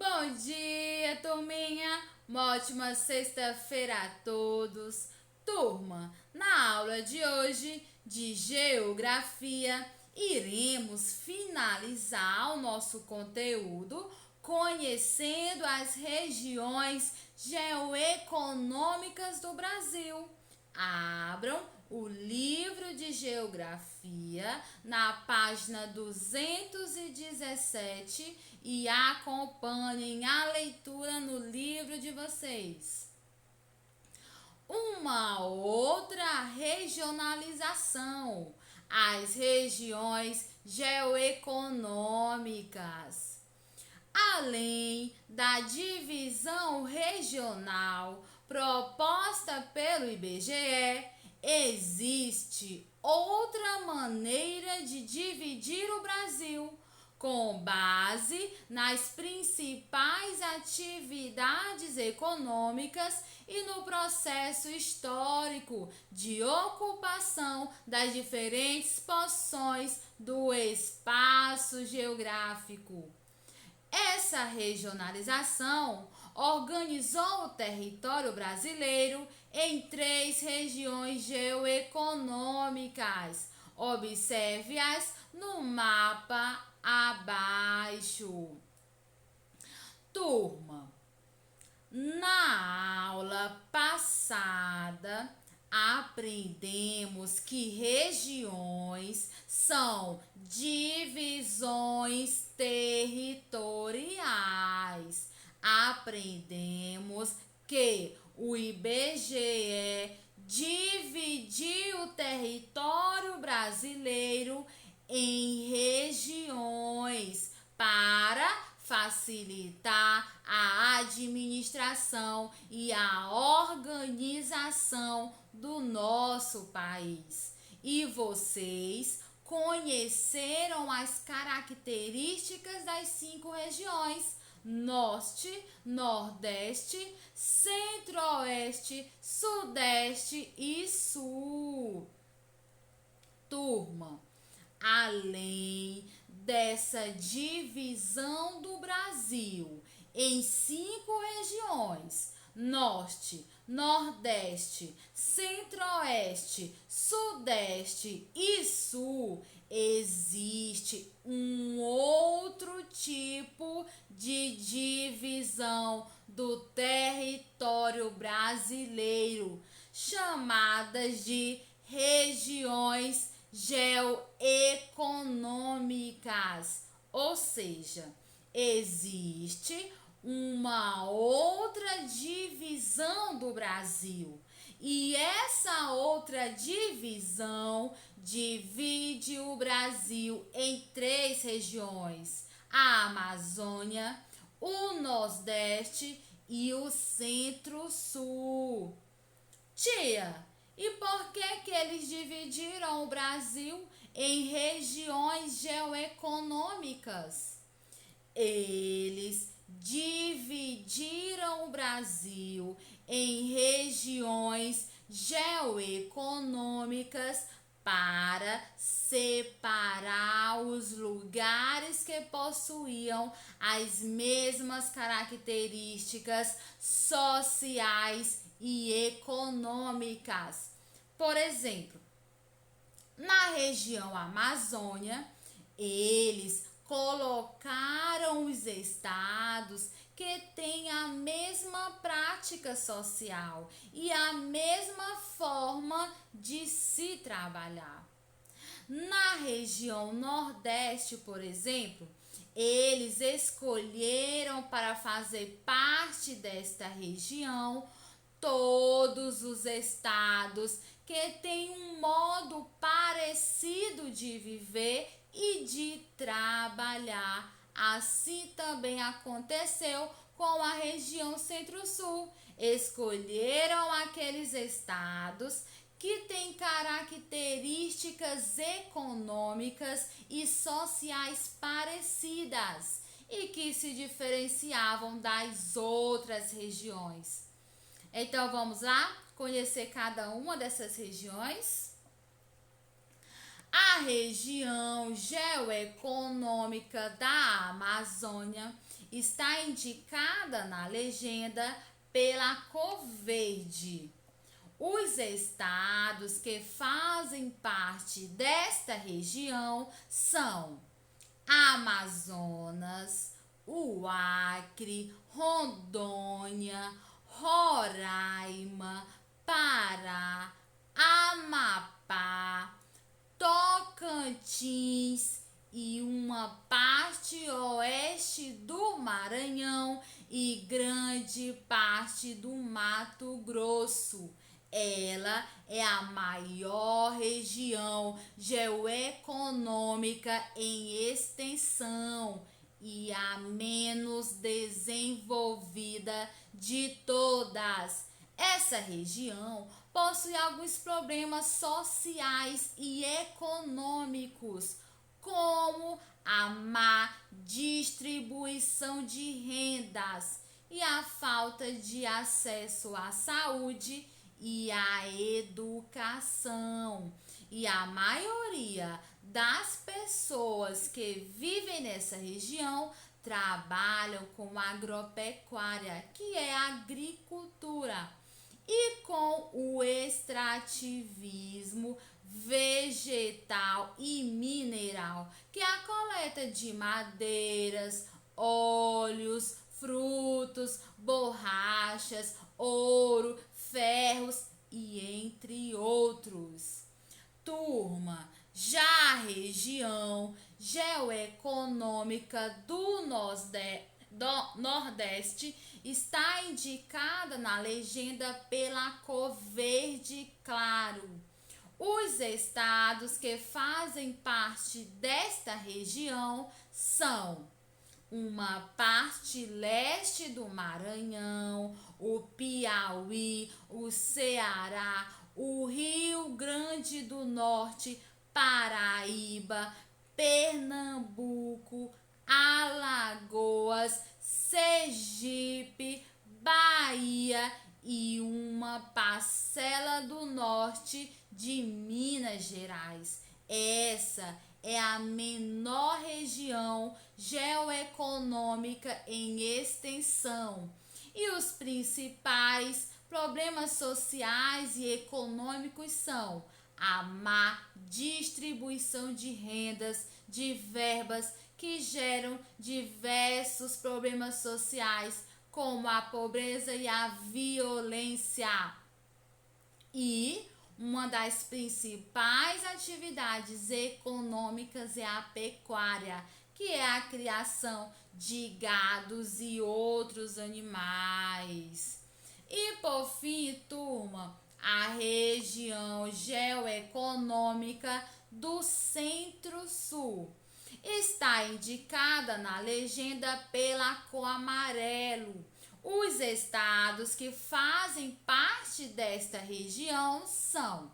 Bom dia, turminha! Uma ótima sexta-feira a todos! Turma, na aula de hoje de Geografia, iremos finalizar o nosso conteúdo conhecendo as regiões geoeconômicas do Brasil. Abram o livro de Geografia na página 217 e acompanhem a leitura no livro de vocês. Uma outra regionalização, as regiões geoeconômicas. Além da divisão regional proposta pelo IBGE, existe outra maneira de dividir o Brasil, com base nas principais atividades econômicas e no processo histórico de ocupação das diferentes porções do espaço geográfico. Essa regionalização organizou o território brasileiro em 3 regiões geoeconômicas. Observe-as no mapa abaixo. Turma, na aula passada aprendemos que regiões são divisões territoriais. Aprendemos que o IBGE dividiu o território brasileiro em regiões para facilitar a administração e a organização do nosso país. E vocês conheceram as características das 5 regiões: Norte, Nordeste, Centro-Oeste, Sudeste e Sul. Turma, além dessa divisão do Brasil em 5 regiões, Norte, Nordeste, Centro-Oeste, Sudeste e Sul, existe um outro tipo de divisão do território brasileiro, chamadas de regiões geoeconômicas, ou seja, existe uma outra divisão do Brasil, e essa outra divisão divide o Brasil em 3 regiões: a Amazônia, o Nordeste e o Centro-Sul. Tia, e por que eles dividiram o Brasil em regiões geoeconômicas? Eles dividiram o Brasil em regiões geoeconômicas para separar os lugares que possuíam as mesmas características sociais e econômicas. Por exemplo, na região Amazônia, eles colocaram os estados que têm a mesma prática social e a mesma forma de se trabalhar. Na região Nordeste, por exemplo, eles escolheram para fazer parte desta região todos os estados que têm um modo parecido de viver e de trabalhar. Assim também aconteceu com a região Centro-Sul. Escolheram aqueles estados que têm características econômicas e sociais parecidas e que se diferenciavam das outras regiões. Então vamos lá conhecer cada uma dessas regiões. A região geoeconômica da Amazônia está indicada na legenda pela cor verde. Os estados que fazem parte desta região são Amazonas, o Acre, Rondônia, Roraima, Pará, Amapá, Tocantins e uma parte oeste do Maranhão e grande parte do Mato Grosso. Ela é a maior região geoeconômica em extensão e a menos desenvolvida de todas. Essa região possui alguns problemas sociais e econômicos, como a má distribuição de rendas e a falta de acesso à saúde e à educação. E a maioria das pessoas que vivem nessa região trabalham com agropecuária, que é agricultura, e com o extrativismo vegetal e mineral, que é a coleta de madeiras, óleos, frutos, borrachas, ouro, ferros e entre outros. Turma, já a região geoeconômica do Nordeste está indicada na legenda pela cor verde claro. Os estados que fazem parte desta região são uma parte leste do Maranhão, o Piauí, o Ceará, o Rio Grande do Norte, Paraíba, Pernambuco, Alagoas, Sergipe, Bahia e uma parcela do norte de Minas Gerais. Essa é a menor região geoeconômica em extensão. E os principais problemas sociais e econômicos são a má distribuição de rendas, de verbas que geram diversos problemas sociais, como a pobreza e a violência. E uma das principais atividades econômicas é a pecuária, que é a criação de gados e outros animais. E por fim, turma, a região geoeconômica do Centro-Sul está indicada na legenda pela cor amarelo. Os estados que fazem parte desta região são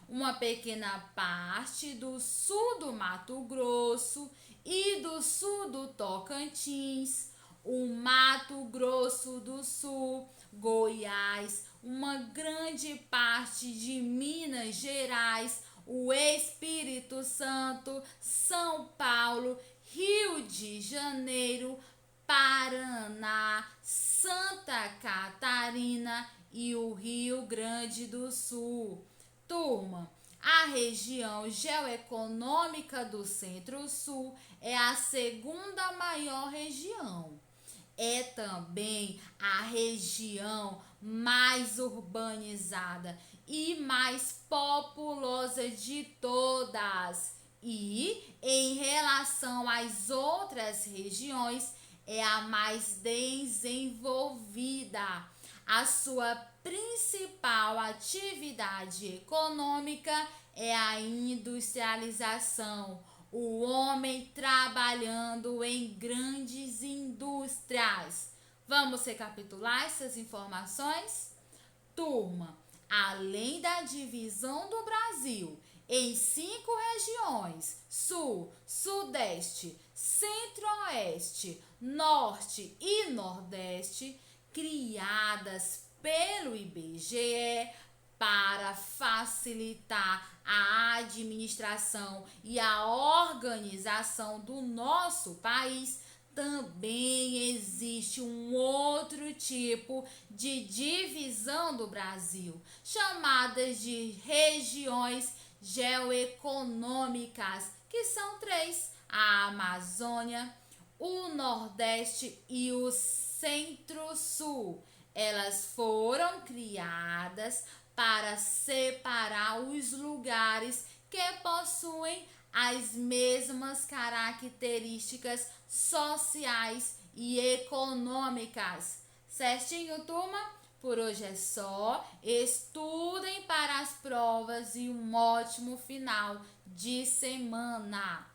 uma pequena parte do sul do Mato Grosso e do sul do Tocantins, o Mato Grosso do Sul, Goiás, uma grande parte de Minas Gerais, o Espírito Santo, São Paulo, Rio de Janeiro, Paraná, Santa Catarina e o Rio Grande do Sul. Turma, a região geoeconômica do Centro-Sul é a segunda maior região. É também a região mais urbanizada e mais populosa de todas. E, em relação às outras regiões, é a mais desenvolvida. A sua principal atividade econômica é a industrialização, o homem trabalhando em grandes indústrias. Vamos recapitular essas informações? Turma, além da divisão do Brasil em 5 regiões, Sul, Sudeste, Centro-Oeste, Norte e Nordeste, criadas pelo IBGE para facilitar a administração e a organização do nosso país, também existe um outro tipo de divisão do Brasil, chamadas de regiões geoeconômicas, que são três: a Amazônia, o Nordeste e o Centro-Sul. Elas foram criadas para separar os lugares que possuem as mesmas características sociais e econômicas. Certinho, turma? Por hoje é só. Estudem para as provas e um ótimo final de semana.